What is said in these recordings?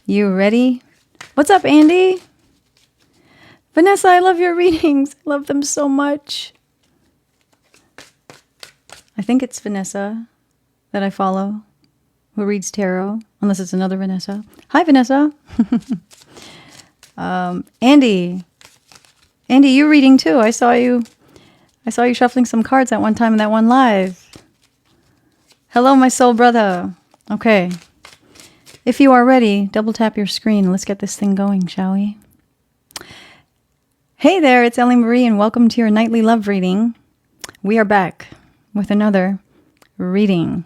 You ready? What's up, Andy? Vanessa, I love your readings. I love them so much. I think it's Vanessa that I follow who reads tarot, unless it's another Vanessa. Hi, Vanessa. Andy. Andy, you're reading too. I saw you shuffling some cards at one time in that one live. Hello, my soul brother. Okay. If you are ready, double tap your screen. Let's get this thing going, shall we? Hey there, it's Ellie Marie, and welcome to your nightly love reading. We are back with another reading.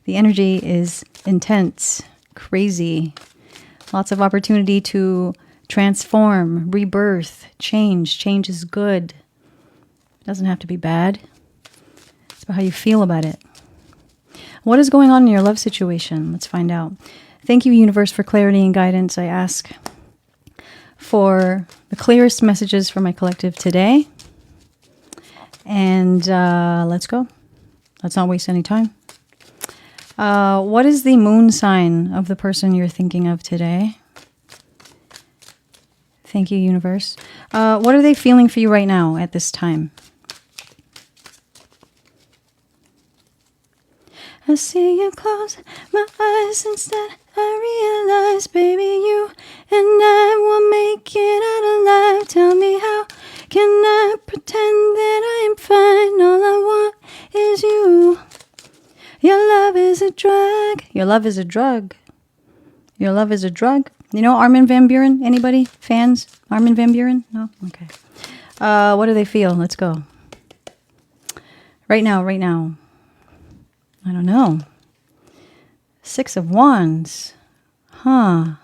The energy is intense, crazy. Lots of opportunity to transform, rebirth, change. Change is good. It doesn't have to be bad. It's about how you feel about it. What is going on in your love situation? Let's find out. Thank you, universe, for clarity and guidance. I ask for the clearest messages for my collective today. And let's go. Let's not waste any time. What is the moon sign of the person you're thinking of today? Thank you, universe. What are they feeling for you right now at this time? I see you close my eyes, instead I realize, baby, you and I will make it out alive. Tell me, how can I pretend that I am fine? All I want is you. Your love is a drug. Your love is a drug. Your love is a drug. You know Armin van Buuren? Anybody? Fans? Armin van Buuren? No? Okay. What do they feel? Let's go. Right now, right now. I don't know. 6 of Wands. Huh.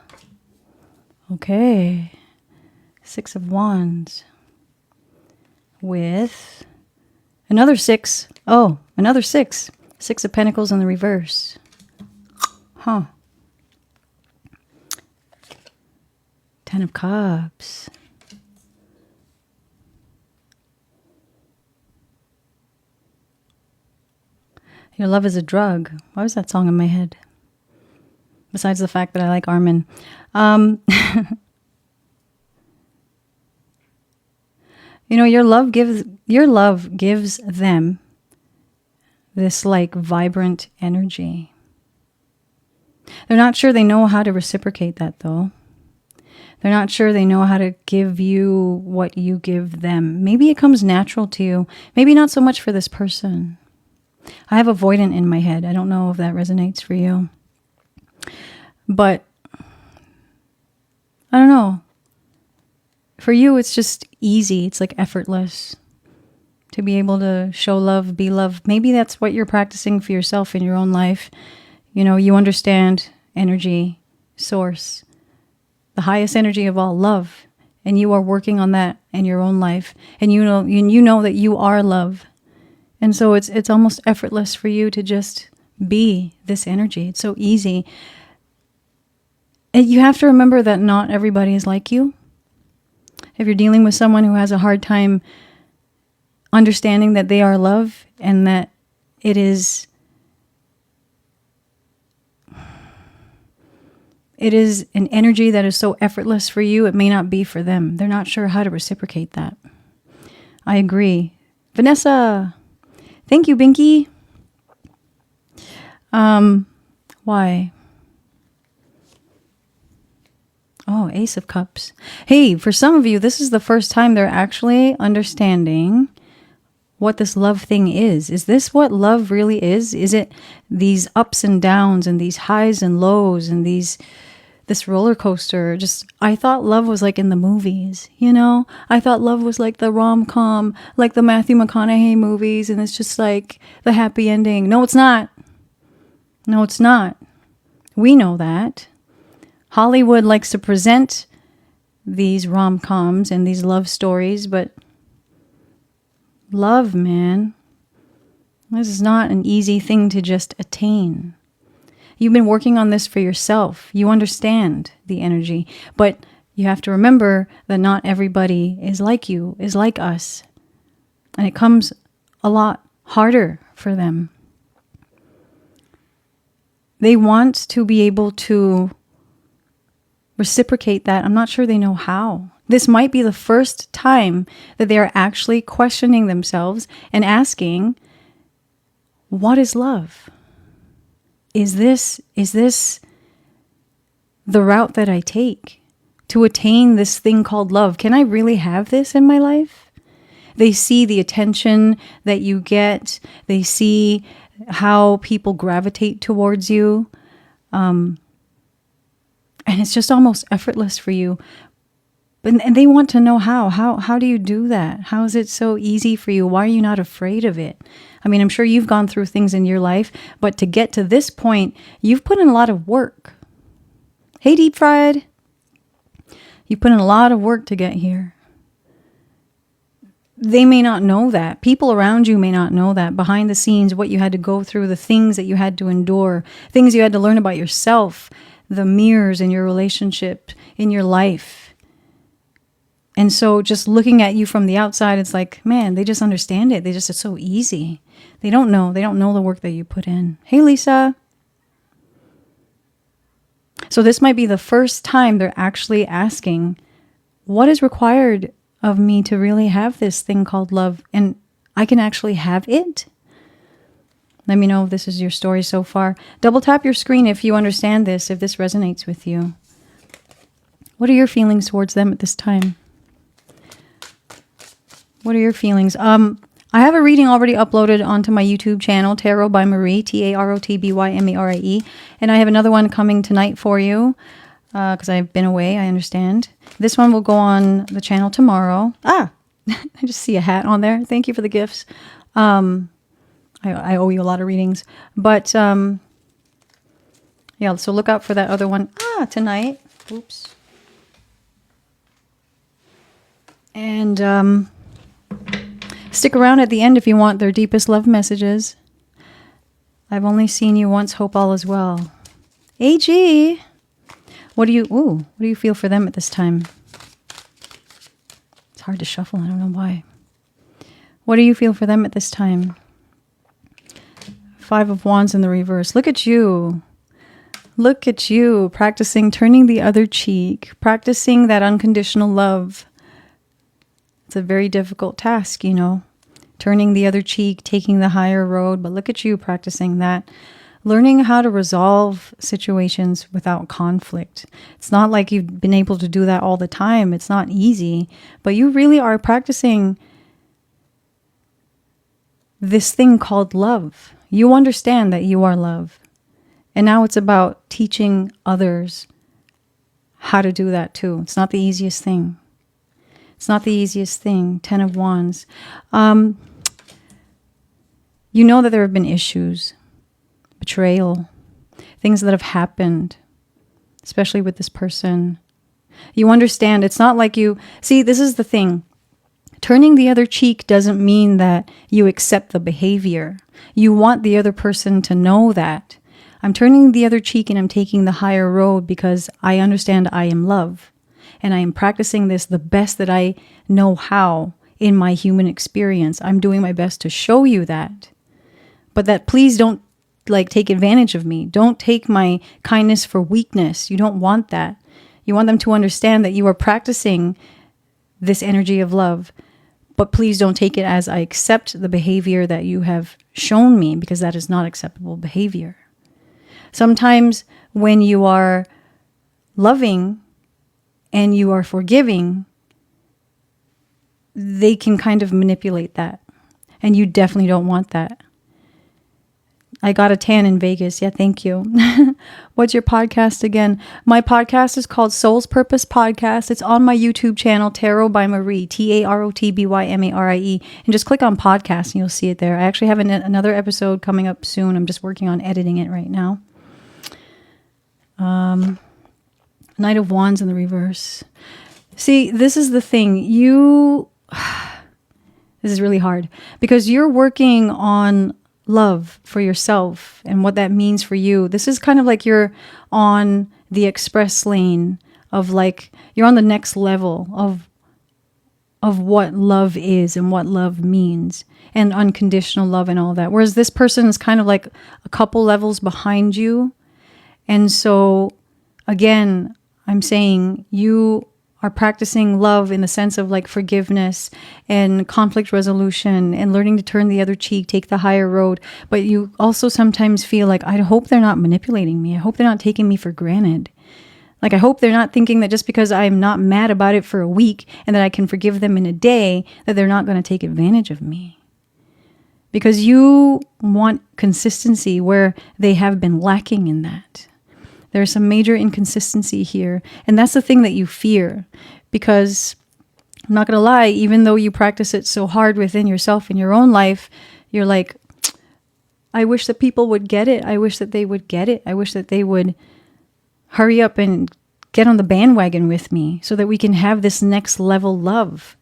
Okay. 6 of Wands. With another 6. Oh, another 6. 6 of Pentacles in the reverse. Huh. 10 of Cups. Your love is a drug. Why was that song in my head? Besides the fact that I like Armin. You know, your love gives them this like vibrant energy. They're not sure they know how to reciprocate that though. They're not sure they know how to give you what you give them. Maybe it comes natural to you. Maybe not so much for this person. I have avoidant in my head. I don't know if that resonates for you. But I don't know. For you, it's just easy. It's like effortless to be able to show love, be loved. Maybe that's what you're practicing for yourself in your own life. You know, you understand energy, source, the highest energy of all, love. And you are working on that in your own life. And you know that you are love. And so it's almost effortless for you to just be this energy. It's so easy. And you have to remember that not everybody is like you. If you're dealing with someone who has a hard time understanding that they are love and that it is an energy that is so effortless for you, it may not be for them. They're not sure how to reciprocate that. I agree. Vanessa! Thank you, Binky. Why? Oh, Ace of Cups. Hey, for some of you, this is the first time they're actually understanding what this love thing is. Is this what love really is? Is it these ups and downs and these highs and lows and this roller coaster? Just, I thought love was like in the movies, you know? I thought love was like the rom-com, like the Matthew McConaughey movies, and it's just like the happy ending. No, it's not. No, it's not. We know that. Hollywood likes to present these rom-coms and these love stories, but love, man, this is not an easy thing to just attain. You've been working on this for yourself. You understand the energy, but you have to remember that not everybody is like you, is like us. And it comes a lot harder for them. They want to be able to reciprocate that, I'm not sure they know how. This might be the first time that they are actually questioning themselves and asking, what is love? Is this the route that I take to attain this thing called love? Can I really have this in my life? They see the attention that you get. They see how people gravitate towards you. And it's just almost effortless for you. And they want to know how. How do you do that? How is it so easy for you? Why are you not afraid of it? I mean, I'm sure you've gone through things in your life, but to get to this point, you've put in a lot of work. Hey, Deep Fried. You put in a lot of work to get here. They may not know that. People around you may not know that. Behind the scenes, what you had to go through, the things that you had to endure, things you had to learn about yourself, the mirrors in your relationship, in your life. And so just looking at you from the outside, it's like, man, they just understand it. It's so easy. They don't know the work that you put in. Hey, Lisa. So this might be the first time they're actually asking, what is required of me to really have this thing called love? And I can actually have it? Let me know if this is your story so far. Double tap your screen if you understand this, if this resonates with you. What are your feelings towards them at this time? What are your feelings? I have a reading already uploaded onto my YouTube channel, Tarot by Marie, TarotbyMarie. And I have another one coming tonight for you because I've been away, I understand. This one will go on the channel tomorrow. I just see a hat on there. Thank you for the gifts. I owe you a lot of readings. But yeah, so look out for that other one tonight. Oops. And stick around at the end if you want their deepest love messages. I've only seen you once, hope all is well. AG, what do you feel for them at this time? It's hard to shuffle, I don't know why. What do you feel for them at this time? 5 of Wands in the reverse. Look at you. Look at you practicing turning the other cheek, practicing that unconditional love. It's a very difficult task, you know, turning the other cheek, taking the higher road. But look at you practicing that, learning how to resolve situations without conflict. It's not like you've been able to do that all the time. It's not easy, but you really are practicing this thing called love. You understand that you are love. And now it's about teaching others how to do that too. It's not the easiest thing. It's not the easiest thing. 10 of Wands. You know that there have been issues, betrayal, things that have happened, especially with this person. You understand. It's not like you... See, this is the thing. Turning the other cheek doesn't mean that you accept the behavior. You want the other person to know that. I'm turning the other cheek and I'm taking the higher road because I understand I am love. And I am practicing this the best that I know how in my human experience. I'm doing my best to show you that. But that please don't take advantage of me. Don't take my kindness for weakness. You don't want that. You want them to understand that you are practicing this energy of love. But please don't take it as I accept the behavior that you have shown me, because that is not acceptable behavior. Sometimes when you are loving and you are forgiving, they can kind of manipulate that. And you definitely don't want that. I got a tan in Vegas. Yeah, thank you. What's your podcast again? My podcast is called Soul's Purpose Podcast. It's on my YouTube channel, Tarot by Marie, TarotbyMarie. And just click on podcast and you'll see it there. I actually have another episode coming up soon. I'm just working on editing it right now. Knight of Wands in the reverse. See, this is the thing. This is really hard because you're working on love for yourself and what that means for you. This is kind of like you're on the express lane of you're on the next level of what love is and what love means and unconditional love and all that. Whereas this person is kind of like a couple levels behind you. And so again, I'm saying you are practicing love in the sense of like forgiveness and conflict resolution and learning to turn the other cheek, take the higher road. But you also sometimes feel like, I hope they're not manipulating me. I hope they're not taking me for granted. Like, I hope they're not thinking that just because I'm not mad about it for a week and that I can forgive them in a day, that they're not going to take advantage of me. Because you want consistency where they have been lacking in that. There's some major inconsistency here. And that's the thing that you fear. Because I'm not going to lie, even though you practice it so hard within yourself in your own life, you're like, I wish that people would get it. I wish that they would get it. I wish that they would hurry up and get on the bandwagon with me so that we can have this next level love.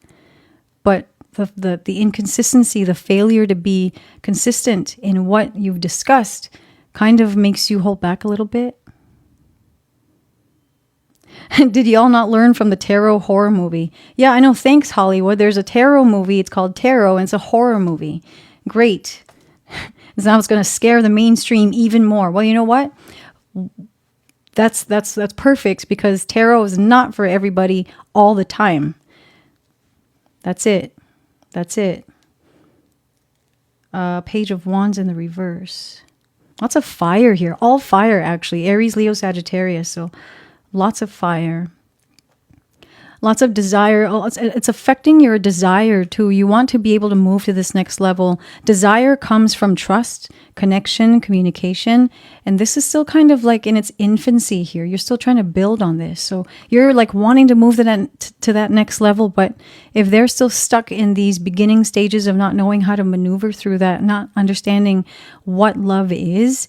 But the inconsistency, the failure to be consistent in what you've discussed kind of makes you hold back a little bit. Did y'all not learn from the tarot horror movie? Yeah, I know. Thanks, Hollywood. There's a tarot movie. It's called Tarot, and it's a horror movie. Great. Now it's going to scare the mainstream even more. Well, you know what? That's perfect, because tarot is not for everybody all the time. That's it. That's it. Page of Wands in the reverse. Lots of fire here. All fire, actually. Aries, Leo, Sagittarius. So lots of fire. Lots of desire. It's affecting your desire too. You want to be able to move to this next level. Desire comes from trust, connection, communication. And this is still kind of like in its infancy here. You're still trying to build on this. So you're like wanting to move to that next level. But if they're still stuck in these beginning stages of not knowing how to maneuver through that, not understanding what love is,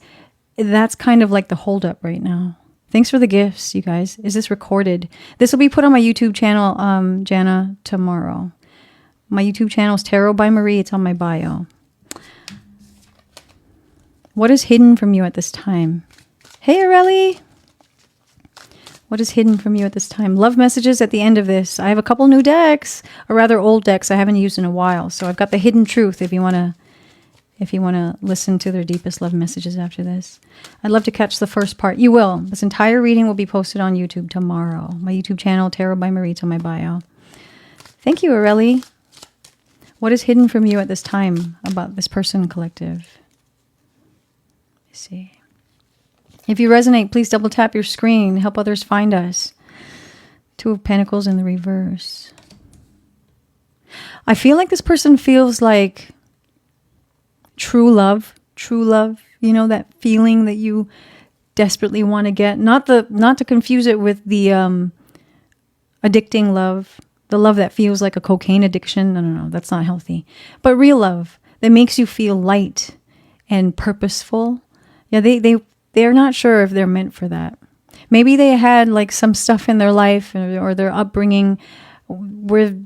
that's kind of like the holdup right now. Thanks for the gifts, you guys. Is this recorded? This will be put on my YouTube channel, Jana, tomorrow. My YouTube channel is Tarot by Marie. It's on my bio. What is hidden from you at this time? Hey, Areli. What is hidden from you at this time? Love messages at the end of this. I have a couple new decks, or rather old decks I haven't used in a while. So I've got the hidden truth if you want to listen to their deepest love messages after this. I'd love to catch the first part. You will. This entire reading will be posted on YouTube tomorrow. My YouTube channel, Tarot by Marie, it's on my bio. Thank you, Areli. What is hidden from you at this time about this person collective? Let's see. If you resonate, please double tap your screen. Help others find us. Two of Pentacles in the reverse. I feel like this person feels like true love, you know, that feeling that you desperately want to get. Not to confuse it with the addicting love, the love that feels like a cocaine addiction. No, that's not healthy. But real love that makes you feel light and purposeful. Yeah, they're not sure if they're meant for that. Maybe they had like some stuff in their life or their upbringing where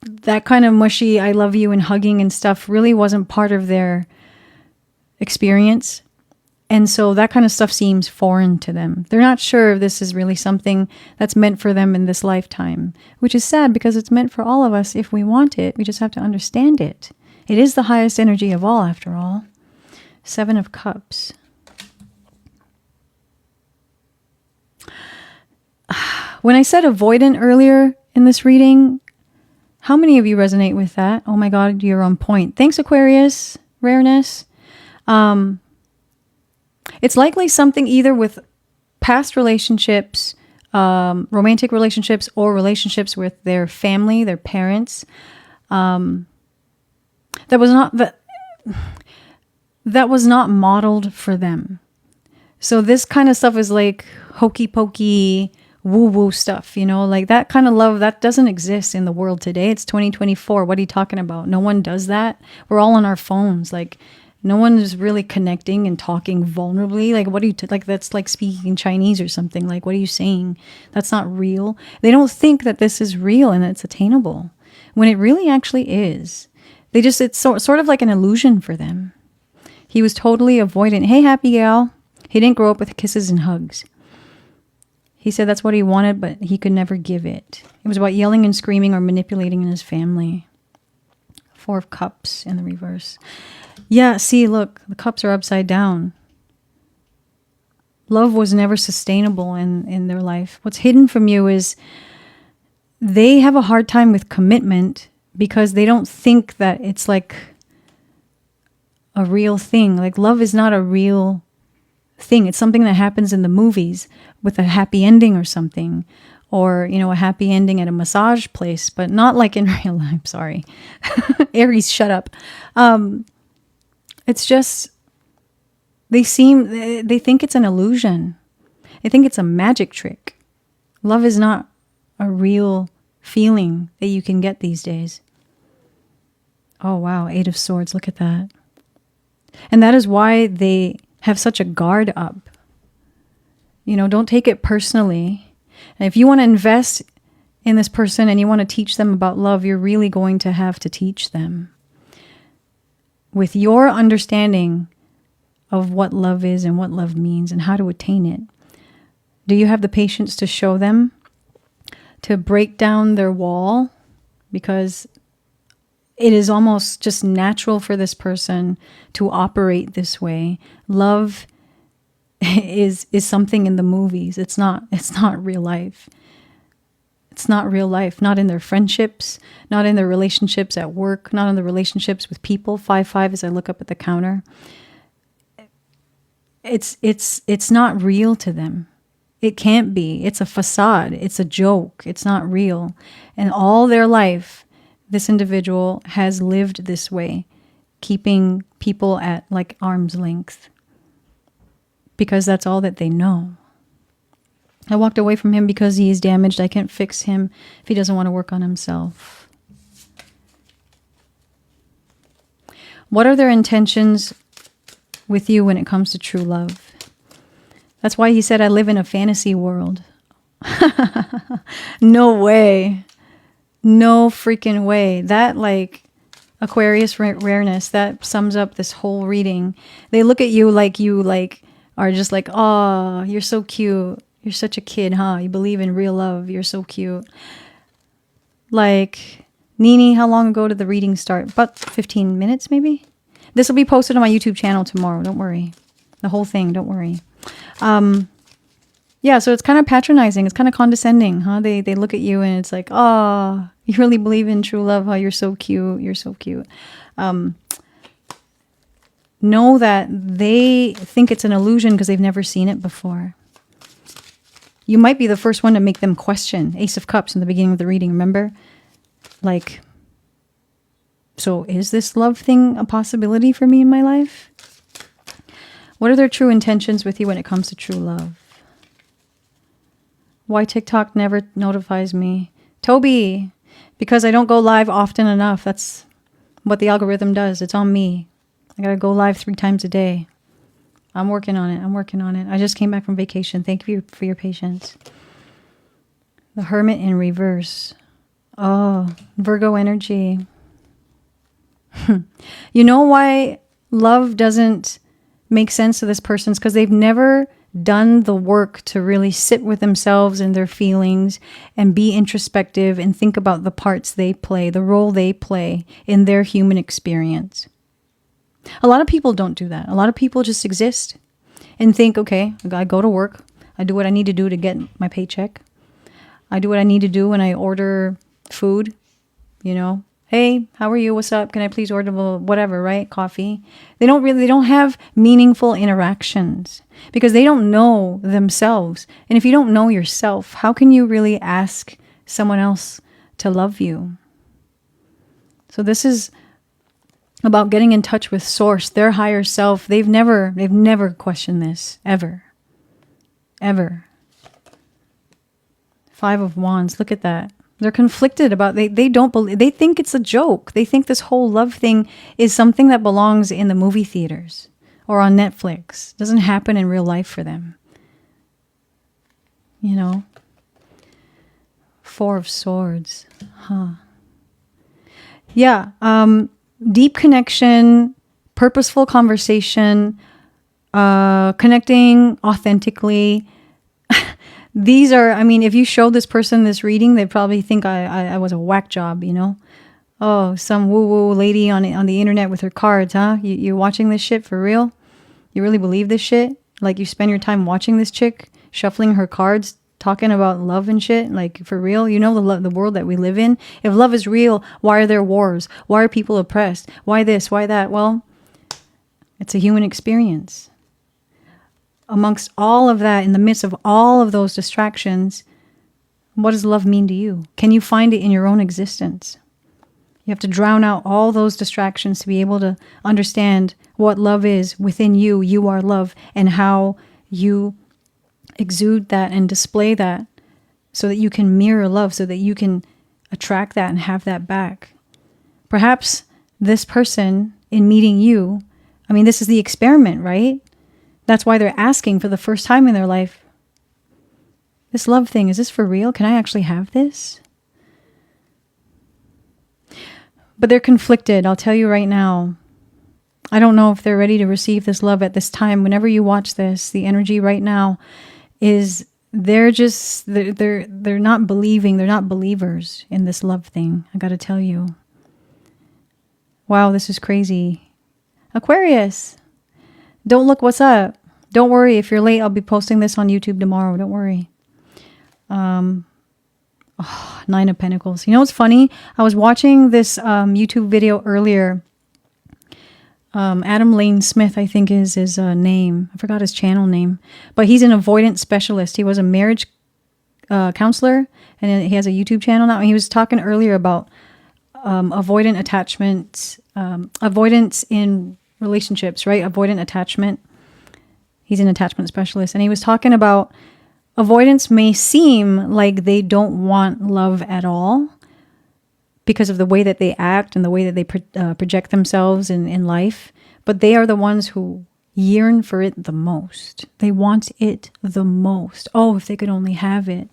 that kind of mushy I love you and hugging and stuff really wasn't part of their experience. And so that kind of stuff seems foreign to them. They're not sure if this is really something that's meant for them in this lifetime, which is sad because it's meant for all of us if we want it. We just have to understand it. It is the highest energy of all, after all. Seven of Cups. When I said avoidant earlier in this reading, how many of you resonate with that? Oh my God, you're on point. Thanks, Aquarius. Rareness. It's likely something either with past relationships, romantic relationships, or relationships with their family, their parents. That was not modeled for them. So this kind of stuff is like hokey pokey, woo woo stuff, you know, like that kind of love that doesn't exist in the world today. It's 2024. What are you talking about? No one does that. We're all on our phones. Like, no one is really connecting and talking vulnerably. Like, what are you, like, that's like speaking Chinese or something. Like, what are you saying? That's not real. They don't think that this is real and it's attainable when it really actually is. It's sort of like an illusion for them. He was totally avoidant. Hey, happy gal. He didn't grow up with kisses and hugs. He said that's what he wanted, but he could never give it. It was about yelling and screaming or manipulating in his family. Four of Cups in the reverse. Yeah, see, look, the cups are upside down. Love was never sustainable in their life. What's hidden from you is they have a hard time with commitment because they don't think that it's like a real thing. Like love is not a real thing. It's something that happens in the movies with a happy ending or something, or, you know, a happy ending at a massage place, but not like in real life. Sorry. Aries, shut up. It's just, they think it's an illusion. They think it's a magic trick. Love is not a real feeling that you can get these days. Oh, wow. 8 of Swords. Look at that. And that is why they have such a guard up. You know, don't take it personally. And if you want to invest in this person and you want to teach them about love, you're really going to have to teach them with your understanding of what love is and what love means and how to attain it. Do you have the patience to show them, to break down their wall? Because it is almost just natural for this person to operate this way. Love is something in the movies. It's not real life. It's not real life. Not in their friendships, not in their relationships at work, not in the relationships with people. 5-5 as I look up at the counter. It's not real to them. It can't be. It's a facade. It's a joke. It's not real. And all their life, this individual has lived this way, keeping people at like arm's length, because that's all that they know. I walked away from him because he is damaged. I can't fix him if he doesn't want to work on himself. What are their intentions with you when it comes to true love? That's why he said, I live in a fantasy world. No way. No freaking way. That like Aquarius rareness, that sums up this whole reading. They look at you like are just like, oh, you're so cute. You're such a kid, huh? You believe in real love. You're so cute. Like, Nini, how long ago did the reading start? About 15 minutes, maybe? This will be posted on my YouTube channel tomorrow. Don't worry. The whole thing, don't worry. Yeah, so it's kind of patronizing. It's kind of condescending, huh? They look at you and it's like, oh, you really believe in true love, huh? You're so cute. You're so cute. Know that they think it's an illusion because they've never seen it before. You might be the first one to make them question. Ace of Cups in the beginning of the reading, remember? Like, so is this love thing a possibility for me in my life? What are their true intentions with you when it comes to true love? Why TikTok never notifies me? Toby, because I don't go live often enough. That's what the algorithm does. It's on me. I gotta go live 3 times a day. I'm working on it. I just came back from vacation. Thank you for your patience. The Hermit in reverse. Oh, Virgo energy. You know why love doesn't make sense to this person? It's because they've never done the work to really sit with themselves and their feelings and be introspective and think about the parts they play, the role they play in their human experience. A lot of people don't do that. A lot of people just exist and think, okay, I go to work. I do what I need to do to get my paycheck. I do what I need to do when I order food, you know. Hey, how are you? What's up? Can I please order whatever, right? Coffee. They don't have meaningful interactions because they don't know themselves. And if you don't know yourself, how can you really ask someone else to love you? So this is about getting in touch with source, their higher self. They've never questioned this, ever. Ever. 5 of Wands, look at that. They're conflicted about, they don't believe, they think it's a joke. They think this whole love thing is something that belongs in the movie theaters or on Netflix. It doesn't happen in real life for them. You know? 4 of Swords. Huh. Yeah. Deep connection, purposeful conversation, connecting authentically. These are, I mean, if you show this person this reading, they'd probably think I was a whack job, you know? Oh, some woo-woo lady on the internet with her cards, huh? You watching this shit for real? You really believe this shit? Like you spend your time watching this chick, shuffling her cards, talking about love and shit. Like for real, you know the world that we live in. If love is real, why are there wars? Why are people oppressed? Why this? Why that? Well, it's a human experience. Amongst all of that, in the midst of all of those distractions, what does love mean to you? Can you find it in your own existence? You have to drown out all those distractions to be able to understand what love is within you. You are love, and how you exude that and display that so that you can mirror love, so that you can attract that and have that back. Perhaps this person in meeting you, I mean, this is the experiment, right? That's why they're asking for the first time in their life, this love thing, is this for real? Can I actually have this? But they're conflicted. I'll tell you right now. I don't know if they're ready to receive this love at this time. Whenever you watch this, the energy right now is they're not believing. They're not believers in this love thing. I got to tell you. Wow, this is crazy. Aquarius, don't look what's up. Don't worry. If you're late, I'll be posting this on YouTube tomorrow. Don't worry. Nine of Pentacles. You know what's funny? I was watching this YouTube video earlier. Adam Lane Smith, I think is his name. I forgot his channel name. But he's an avoidant specialist. He was a marriage counselor, and he has a YouTube channel now. And he was talking earlier about avoidant attachments, avoidance in relationships, right? Avoidant attachment. He's an attachment specialist. And he was talking about avoidance may seem like they don't want love at all because of the way that they act and the way that they project themselves in life. But they are the ones who yearn for it the most. They want it the most. Oh, if they could only have it.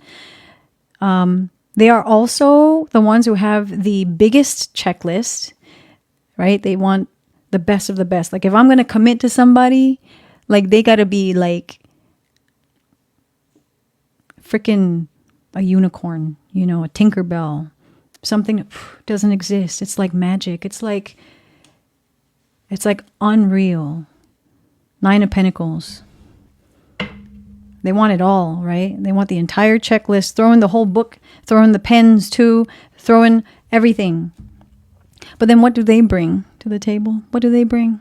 They are also the ones who have the biggest checklist, right? They want the best of the best. Like if I'm going to commit to somebody, like they got to be like freaking a unicorn, you know, a Tinkerbell, something that doesn't exist. It's like magic. It's like unreal. Nine of Pentacles. They want it all, right? They want the entire checklist, throw in the whole book, throw in the pens too, throw in everything. But then what do they bring to the table? What do they bring?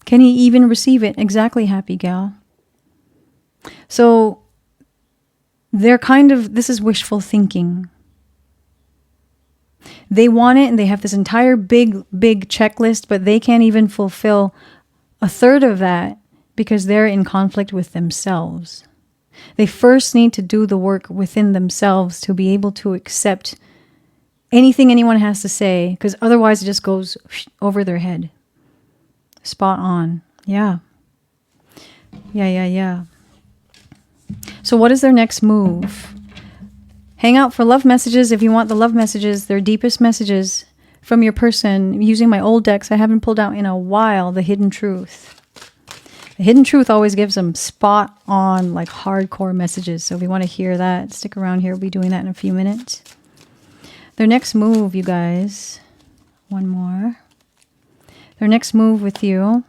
Can he even receive it? Exactly, happy gal. So they're this is wishful thinking. They want it and they have this entire big checklist, but they can't even fulfill a third of that because they're in conflict with themselves. They first need to do the work within themselves to be able to accept anything anyone has to say, because otherwise it just goes over their head. Spot on. Yeah. Yeah. So what is their next move? Hang out for love messages if you want the love messages, their deepest messages from your person. Using my old decks I haven't pulled out in a while, the Hidden Truth. The Hidden Truth always gives them spot on, like hardcore messages. So if you want to hear that, stick around here. We'll be doing that in a few minutes. Their next move, you guys. One more. Their next move with you.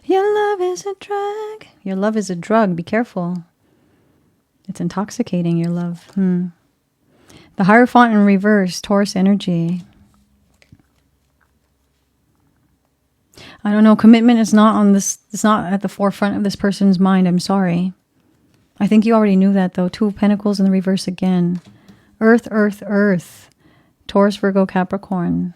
Your love is a drug. Your love is a drug. Be careful. It's intoxicating, your love. The Hierophant in reverse, Taurus energy. I don't know. Commitment is not on this. It's not at the forefront of this person's mind. I'm sorry. I think you already knew that though. Two of Pentacles in the reverse again. Earth, earth, earth. Taurus, Virgo, Capricorn.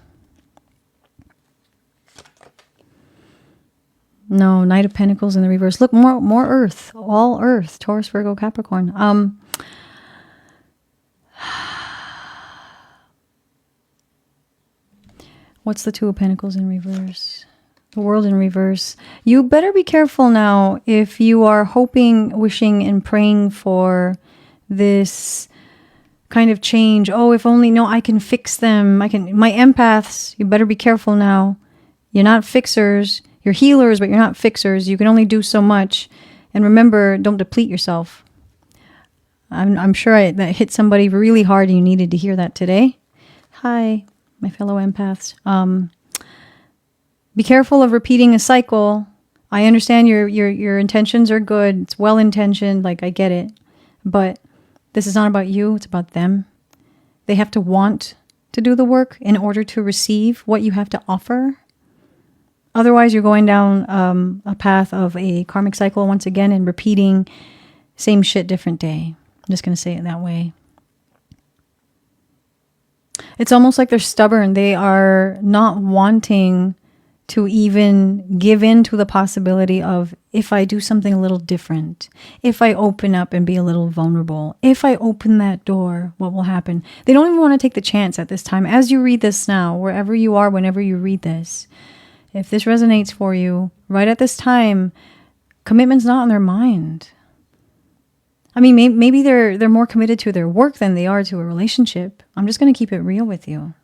No, Knight of Pentacles in the reverse. Look, more earth. All earth. Taurus, Virgo, Capricorn. What's the Two of Pentacles in reverse? The World in reverse. You better be careful now if you are hoping, wishing, and praying for this kind of change. Oh, if only, no, I can fix them. My empaths, you better be careful now. You're not fixers. You're healers, but you're not fixers. You can only do so much. And remember, don't deplete yourself. I'm sure that hit somebody really hard and you needed to hear that today. Hi. my fellow empaths. Be careful of repeating a cycle. I understand your intentions are good. It's well-intentioned. Like, I get it. But this is not about you. It's about them. They have to want to do the work in order to receive what you have to offer. Otherwise, you're going down a path of a karmic cycle once again and repeating same shit, different day. I'm just going to say it that way. It's almost like they're stubborn. They are not wanting to even give in to the possibility of, if I do something a little different, if I open up and be a little vulnerable, if I open that door, what will happen? They don't even want to take the chance at this time. As you read this now, wherever you are, whenever you read this, if this resonates for you, right at this time, commitment's not on their mind. I mean, maybe they're more committed to their work than they are to a relationship. I'm just going to keep it real with you.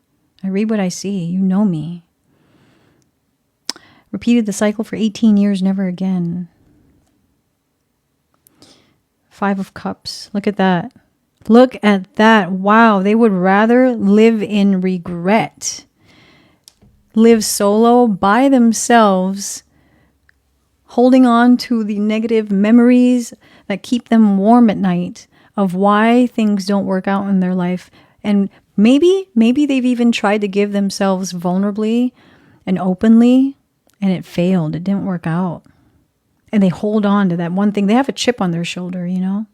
I read what I see. You know me. Repeated the cycle for 18 years, never again. 5 of Cups. Look at that. Look at that. Wow. They would rather live in regret. Live solo by themselves, holding on to the negative memories that keep them warm at night of why things don't work out in their life. And maybe they've even tried to give themselves vulnerably and openly, and it failed. It didn't work out. And they hold on to that one thing. They have a chip on their shoulder, you know?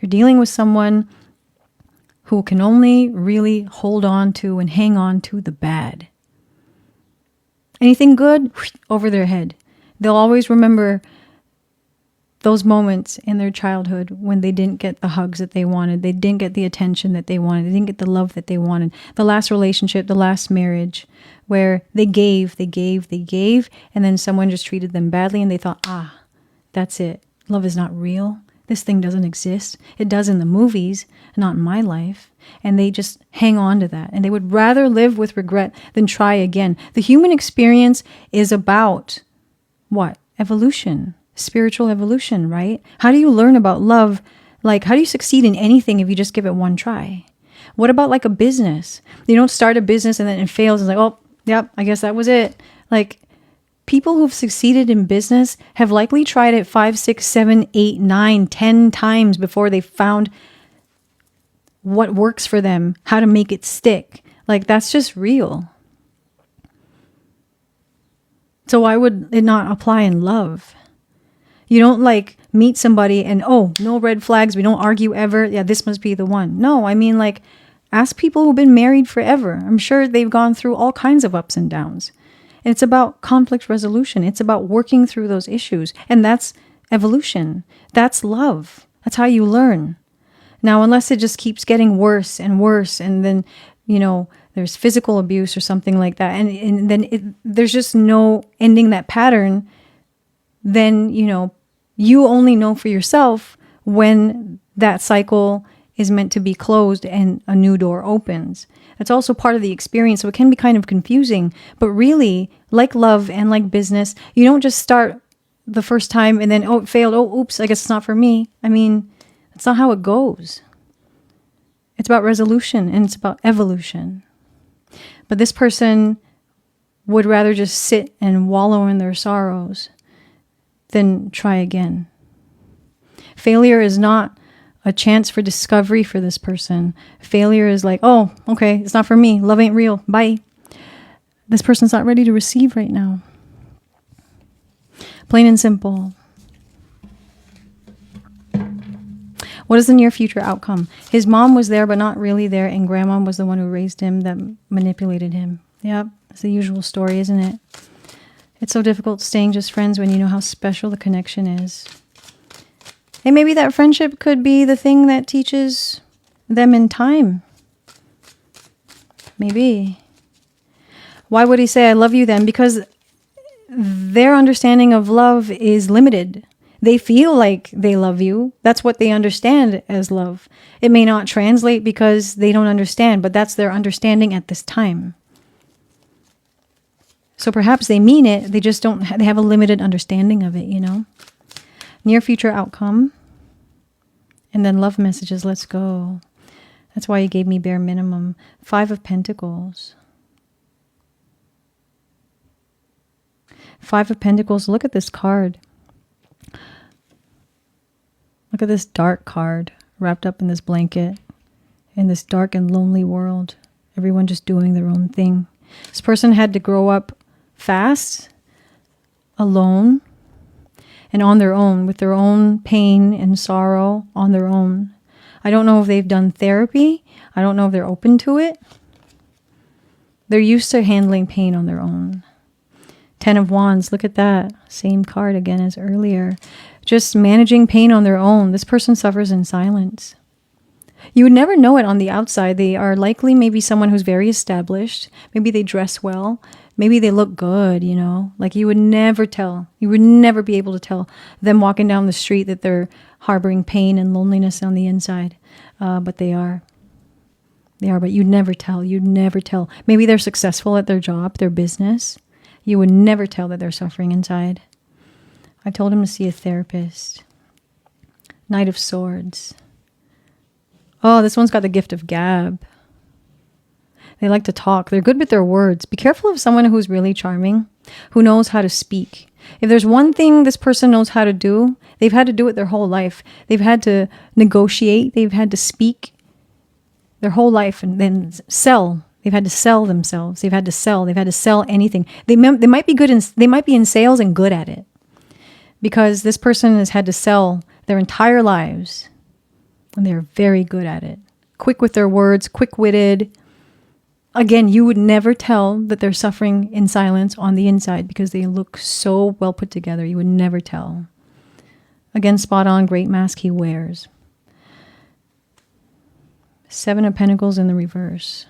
You're dealing with someone who can only really hold on to and hang on to the bad. Anything good, over their head. They'll always remember those moments in their childhood when they didn't get the hugs that they wanted. They didn't get the attention that they wanted. They didn't get the love that they wanted. The last relationship, the last marriage, where they gave, and then someone just treated them badly and they thought, that's it. Love is not real. This thing doesn't exist. It does in the movies, not in my life. And they just hang on to that. And they would rather live with regret than try again. The human experience is about what? Evolution. Spiritual evolution, right? How do you learn about love? Like, how do you succeed in anything if you just give it one try? What about like a business? You don't start a business and then it fails. It's like, oh, yep, I guess that was it. Like, people who've succeeded in business have likely tried it 5, 6, 7, 8, 9, 10 times before they found what works for them, how to make it stick. Like, that's just real. So why would it not apply in love? You don't like meet somebody and, oh, no red flags. We don't argue ever. Yeah, this must be the one. No, I mean, like, ask people who've been married forever. I'm sure they've gone through all kinds of ups and downs. And it's about conflict resolution. It's about working through those issues. And that's evolution. That's love. That's how you learn. Now, unless it just keeps getting worse and worse, and then, you know, there's physical abuse or something like that, and then there's just no ending that pattern, then, you know, you only know for yourself when that cycle is meant to be closed and a new door opens. It's also part of the experience, so it can be kind of confusing. But really, like love and like business, you don't just start the first time and then, oh, it failed. Oh, oops, I guess it's not for me. I mean, that's not how it goes. It's about resolution and it's about evolution. But this person would rather just sit and wallow in their sorrows than try again. Failure is not a chance for discovery for this person. Failure is like, oh, okay, it's not for me. Love ain't real. Bye. This person's not ready to receive right now. Plain and simple. What is the near future outcome? His mom was there, but not really there, and grandma was the one who raised him, that manipulated him. Yep, it's the usual story, isn't it? It's so difficult staying just friends when you know how special the connection is. And maybe that friendship could be the thing that teaches them in time. Maybe. Why would he say, I love you then? Because their understanding of love is limited. They feel like they love you. That's what they understand as love. It may not translate because they don't understand, but that's their understanding at this time. So perhaps they mean it, they just don't, they have a limited understanding of it, you know? Near future outcome. And then love messages, let's go. That's why he gave me bare minimum. 5 of Pentacles. Five of Pentacles. Look at this card. Look at this dark card wrapped up in this blanket in this dark and lonely world. Everyone just doing their own thing. This person had to grow up fast, alone, and on their own, with their own pain and sorrow on their own. I don't know if they've done therapy. I don't know if they're open to it. They're used to handling pain on their own. 10 of Wands, look at that. Same card again as earlier. Just managing pain on their own. This person suffers in silence. You would never know it on the outside. They are likely maybe someone who's very established. Maybe they dress well. Maybe they look good, you know. Like you would never tell. You would never be able to tell them walking down the street that they're harboring pain and loneliness on the inside. But they are. They are, but you'd never tell. You'd never tell. Maybe they're successful at their job, their business. You would never tell that they're suffering inside. I told him to see a therapist. Knight of Swords. Oh, this one's got the gift of gab. They like to talk. They're good with their words. Be careful of someone who's really charming, who knows how to speak. If there's one thing this person knows how to do, they've had to do it their whole life. They've had to negotiate. They've had to speak their whole life and then sell. They've had to sell themselves. They've had to sell. They've had to sell anything. They might be good in, they might be in sales and good at it, because this person has had to sell their entire lives, and they're very good at it. Quick with their words, quick-witted. Again, you would never tell that they're suffering in silence on the inside because they look so well put together. You would never tell. Again, spot on, great mask he wears. 7 of Pentacles in the reverse.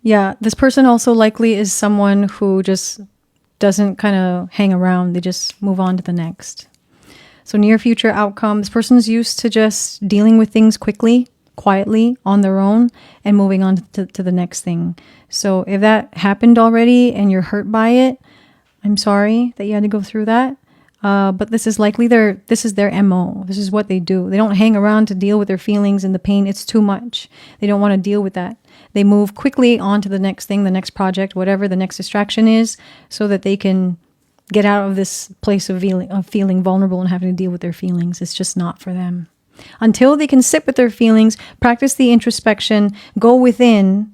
Yeah, this person also likely is someone who just doesn't kind of hang around. They just move on to the next. So near future outcome, this person's used to just dealing with things quickly, quietly, on their own, and moving on to the next thing. So if that happened already and you're hurt by it, I'm sorry that you had to go through that. But this is likely this is their MO. This is what they do. They don't hang around to deal with their feelings and the pain. It's too much. They don't want to deal with that. They move quickly on to the next thing, the next project, whatever the next distraction is, so that they can get out of this place of feeling vulnerable and having to deal with their feelings. It's just not for them. Until they can sit with their feelings, practice the introspection, go within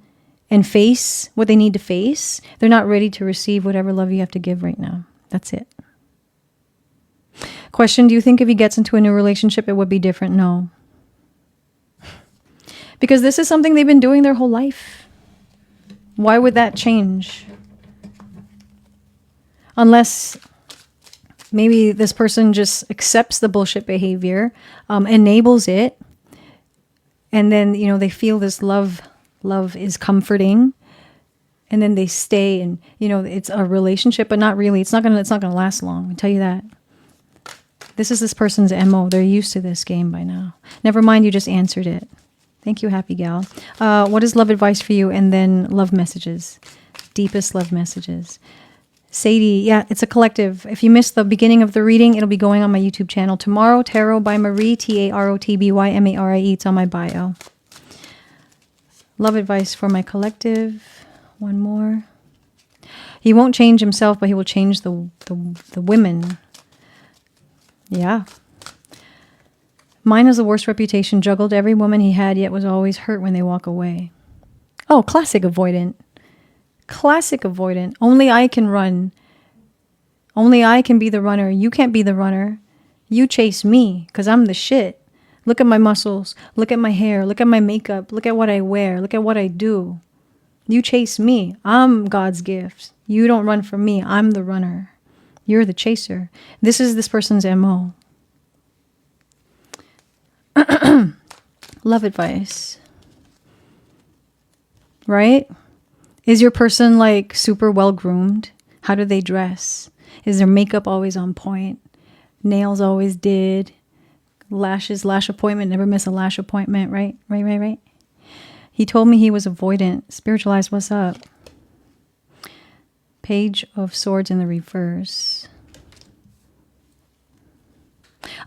and face what they need to face, they're not ready to receive whatever love you have to give right now. That's it. Question, do you think if he gets into a new relationship, it would be different? No. Because this is something they've been doing their whole life. Why would that change? Unless maybe this person just accepts the bullshit behavior, enables it, and then, you know, they feel this love is comforting, and then they stay, and, you know, it's a relationship, but not really. It's not gonna last long. I'll tell you that. This is this person's MO. They're used to this game by now. Never mind, you just answered it. Thank you, happy gal. What is love advice for you? And then love messages. Deepest love messages. Sadie, yeah, it's a collective. If you missed the beginning of the reading, it'll be going on my YouTube channel tomorrow. Tarot by Marie, TarotbyMarie. It's on my bio. Love advice for my collective. One more. He won't change himself, but he will change the women. Yeah. Mine has the worst reputation, juggled every woman he had, yet was always hurt when they walk away. Oh, classic avoidant. Classic avoidant. Only I can run. Only I can be the runner. You can't be the runner. You chase me because I'm the shit. Look at my muscles. Look at my hair. Look at my makeup. Look at what I wear. Look at what I do. You chase me. I'm God's gift. You don't run from me. I'm the runner. You're the chaser. This is this person's MO. Love advice. Right? Is your person like super well groomed? How do they dress? Is their makeup always on point? Nails always did. Lashes, lash appointment, never miss a lash appointment, right? Right. He told me he was avoidant. Spiritualized, what's up? Page of Swords in the reverse.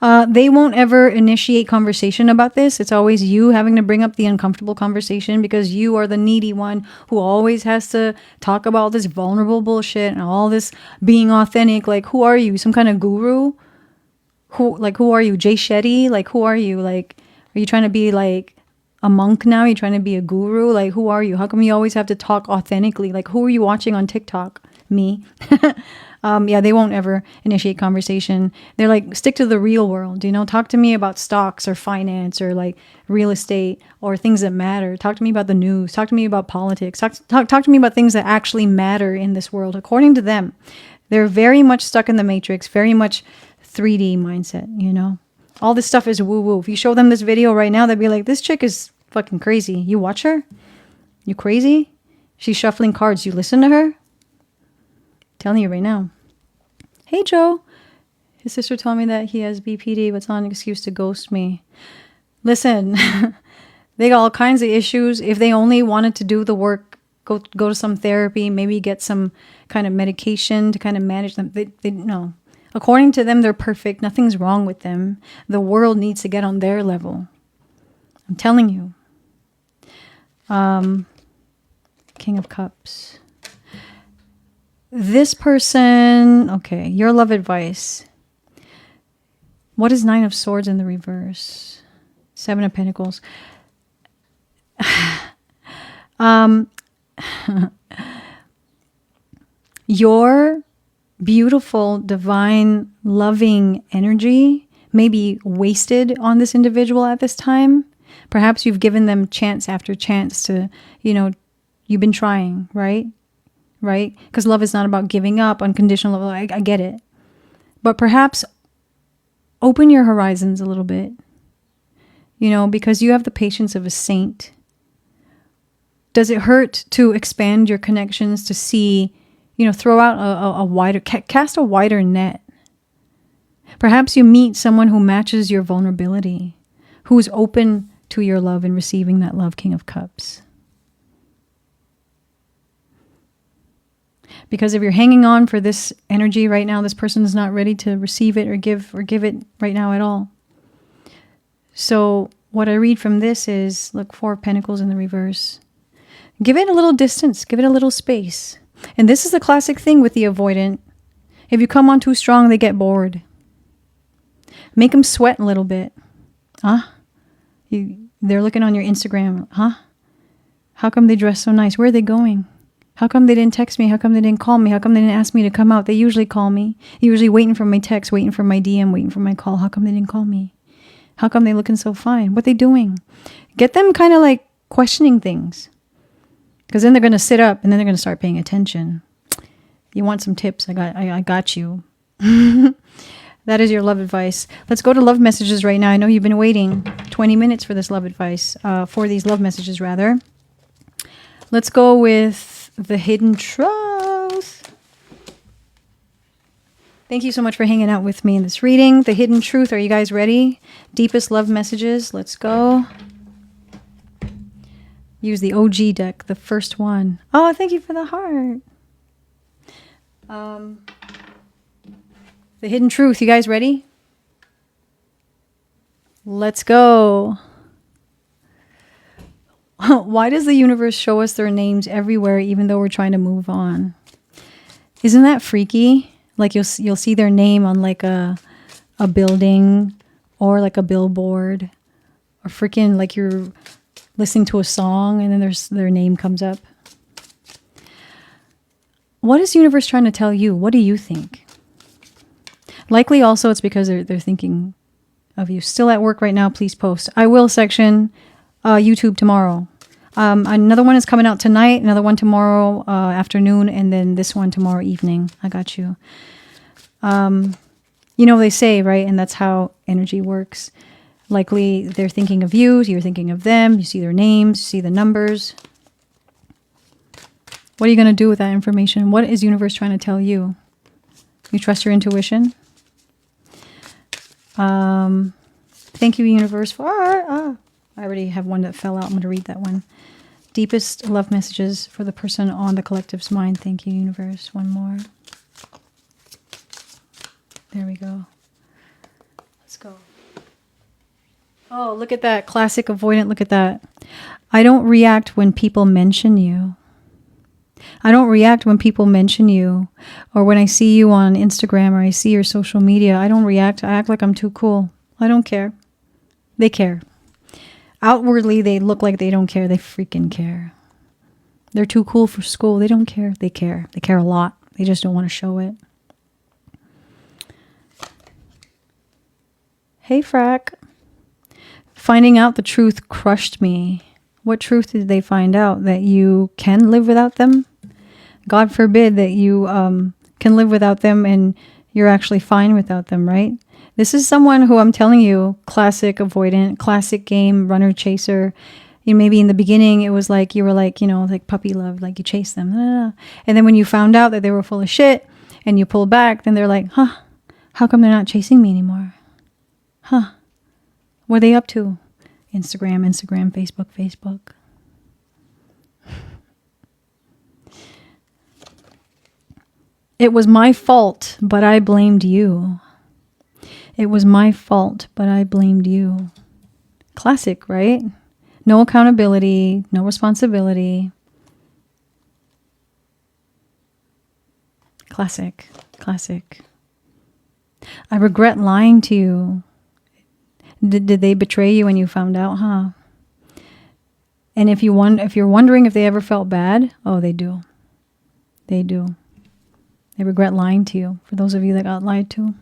They won't ever initiate conversation about this. It's always you having to bring up the uncomfortable conversation because you are the needy one who always has to talk about this vulnerable bullshit and all this being authentic. Like, who are you? Some kind of guru? Who are you? Jay Shetty? Like, who are you? Like, are you trying to be like a monk now? Are you trying to be a guru? Like, who are you? How come you always have to talk authentically? Like, who are you watching on TikTok? Me. Yeah, they won't ever initiate conversation. They're like, stick to the real world, talk to me about stocks or finance or like real estate or things that matter. Talk to me about the news. Talk to me about politics. Talk to me about things that actually matter in this world. According to them, they're very much stuck in the matrix, very much 3D mindset, All this stuff is woo-woo. If you show them this video right now, they'd be like, this chick is fucking crazy. You watch her? You crazy? She's shuffling cards. You listen to her? Telling you right now. Hey, Joe. His sister told me that he has BPD, but it's not an excuse to ghost me. Listen, they got all kinds of issues. If they only wanted to do the work, go to some therapy, maybe get some kind of medication to kind of manage them. They no. According to them, they're perfect. Nothing's wrong with them. The world needs to get on their level. I'm telling you. King of Cups. This person, okay, your love advice. What is Nine of Swords in the reverse? Seven of Pentacles. Your beautiful, divine, loving energy may be wasted on this individual at this time. Perhaps you've given them chance after chance to, you've been trying, right? Right? Because love is not about giving up, unconditional love. I get it. But perhaps open your horizons a little bit, because you have the patience of a saint. Does it hurt to expand your connections to see, throw out a wider, cast a wider net? Perhaps you meet someone who matches your vulnerability, who is open to your love and receiving that love, King of Cups. Because if you're hanging on for this energy right now, this person is not ready to receive it or give it right now at all. So what I read from this is, look, Four of Pentacles in the reverse. Give it a little distance. Give it a little space. And this is the classic thing with the avoidant. If you come on too strong, they get bored. Make them sweat a little bit. Huh? They're looking on your Instagram. Huh? How come they dress so nice? Where are they going? How come they didn't text me? How come they didn't call me? How come they didn't ask me to come out? They usually call me. Usually waiting for my text, waiting for my DM, waiting for my call. How come they didn't call me? How come they looking so fine? What they doing? Get them kind of like questioning things. Because then they're going to sit up and then they're going to start paying attention. You want some tips? I got you. That is your love advice. Let's go to love messages right now. I know you've been waiting 20 minutes for this love advice, for these love messages rather. Let's go with the hidden truth. Thank you so much for hanging out with me in this reading. The hidden truth. Are you guys ready? Deepest love messages. Let's go. Use the OG deck, the first one. Oh, thank you for the heart. The hidden truth. You guys ready? Let's go. Why does the universe show us their names everywhere even though we're trying to move on? Isn't that freaky? Like you'll see their name on like a building or like a billboard or freaking like you're listening to a song and then their name comes up. What is the universe trying to tell you? What do you think? Likely also it's because they're thinking of you. Still at work right now, please post. I will section YouTube tomorrow. Another one is coming out tonight, another one tomorrow afternoon, and then this one tomorrow evening. I got you. They say, right? And that's how energy works. Likely they're thinking of you, you're thinking of them, you see their names, you see the numbers. What are you going to do with that information? What is the universe trying to tell you? You trust your intuition? Thank you, universe, for... I already have one that fell out. I'm going to read that one. Deepest love messages for the person on the collective's mind. Thank you, universe. One more. There we go. Let's go. Oh, look at that. Classic avoidant. Look at that. I don't react when people mention you. I don't react when people mention you, or when I see you on Instagram or I see your social media. I don't react. I act like I'm too cool. I don't care. They care. Outwardly, they look like they don't care. They freaking care. They're too cool for school. They don't care. They care. They care a lot. They just don't want to show it. Hey, Frack. Finding out the truth crushed me. What truth did they find out? That you can live without them? God forbid that you can live without them and you're actually fine without them, right? This is someone who, I'm telling you, classic avoidant, classic game, runner, chaser. You know, maybe in the beginning it was like you were like, you know, like puppy love, like you chased them. And then when you found out that they were full of shit and you pulled back, then they're like, huh, how come they're not chasing me anymore? Huh, what are they up to? Instagram, Facebook. It was my fault, but I blamed you. It was my fault, but I blamed you. Classic, right? No accountability, no responsibility. Classic. I regret lying to you. Did they betray you when you found out, huh? And if you're wondering if they ever felt bad, oh, they do. They do. They regret lying to you, for those of you that got lied to.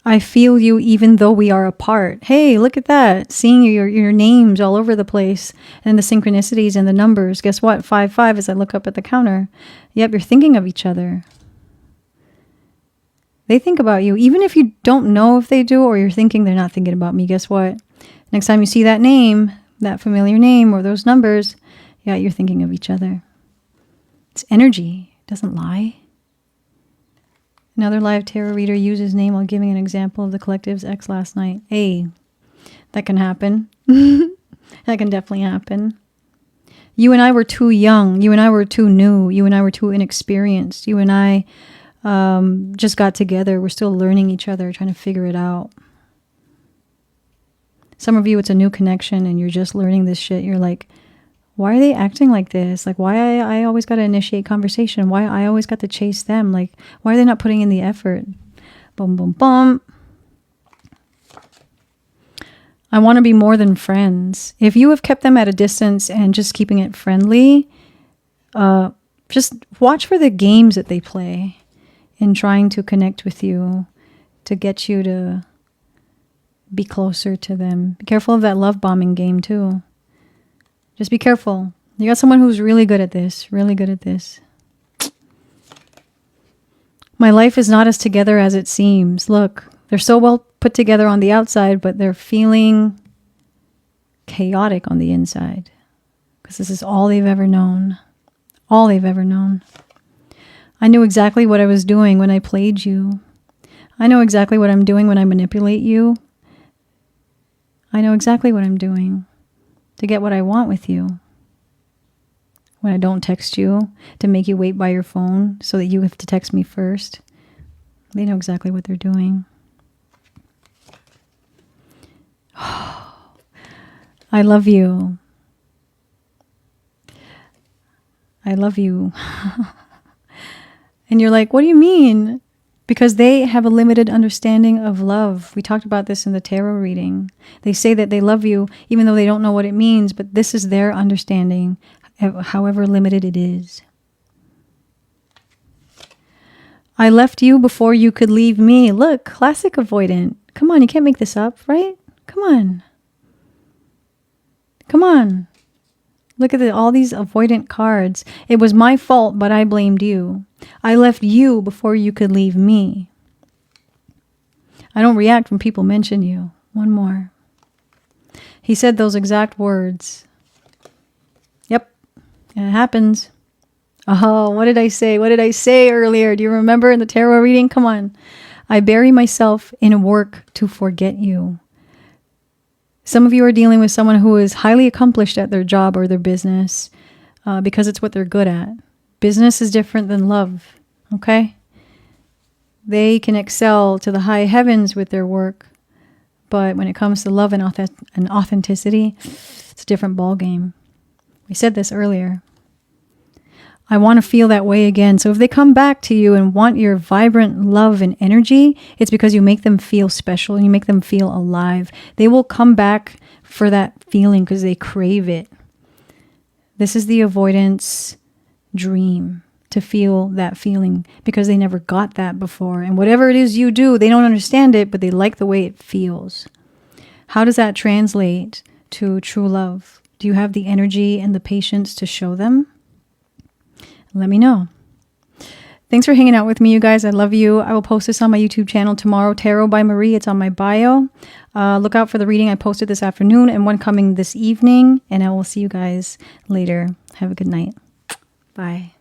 I feel you even though we are apart. Hey, look at that. Seeing your names all over the place and the synchronicities and the numbers. Guess what? 5-5 as I look up at the counter. Yep, you're thinking of each other. They think about you. Even if you don't know if they do or you're thinking they're not thinking about me, guess what? Next time you see that name, that familiar name or those numbers, yeah, you're thinking of each other. It's energy. It doesn't lie. Another live tarot reader used his name while giving an example of the collective's ex last night. Hey, that can happen. That can definitely happen. You and I were too young. You and I were too new. You and I were too inexperienced. You and I just got together. We're still learning each other, trying to figure it out. Some of you, it's a new connection and you're just learning this shit. You're like, why are they acting like this? Like, why I always got to initiate conversation? Why I always got to chase them? Like, why are they not putting in the effort? Boom, boom, boom. I want to be more than friends. If you have kept them at a distance and just keeping it friendly, just watch for the games that they play in trying to connect with you, to get you to be closer to them. Be careful of that love bombing game too. Just be careful. You got someone who's really good at this, really good at this. My life is not as together as it seems. Look, they're so well put together on the outside, but they're feeling chaotic on the inside. Because this is all they've ever known. All they've ever known. I knew exactly what I was doing when I played you. I know exactly what I'm doing when I manipulate you. I know exactly what I'm doing to get what I want with you. When I don't text you, to make you wait by your phone so that you have to text me first. They know exactly what they're doing. I love you. I love you. And you're like, what do you mean? Because they have a limited understanding of love. We talked about this in the tarot reading. They say that they love you even though they don't know what it means, but this is their understanding, however limited it is. I left you before you could leave me. Look, classic avoidant. Come on, you can't make this up, right? Come on. Come on. Look at all these avoidant cards. It was my fault, but I blamed you. I left you before you could leave me. I don't react when people mention you. One more. He said those exact words. Yep, it happens. Oh, what did I say? What did I say earlier? Do you remember in the tarot reading? Come on. I bury myself in work to forget you. Some of you are dealing with someone who is highly accomplished at their job or their business because it's what they're good at. Business is different than love, okay? They can excel to the high heavens with their work. But when it comes to love and authenticity, it's a different ballgame. We said this earlier. I want to feel that way again. So if they come back to you and want your vibrant love and energy, it's because you make them feel special and you make them feel alive. They will come back for that feeling because they crave it. This is the avoidance dream, to feel that feeling because they never got that before. And whatever it is you do, they don't understand it, but they like the way it feels. How does that translate to true love? Do you have the energy and the patience to show them? Let me know. Thanks for hanging out with me, you guys. I love you. I will post this on my YouTube channel tomorrow, Tarot by Marie. It's on my bio. Look out for the reading I posted this afternoon and one coming this evening. And I will see you guys later. Have a good night. Bye.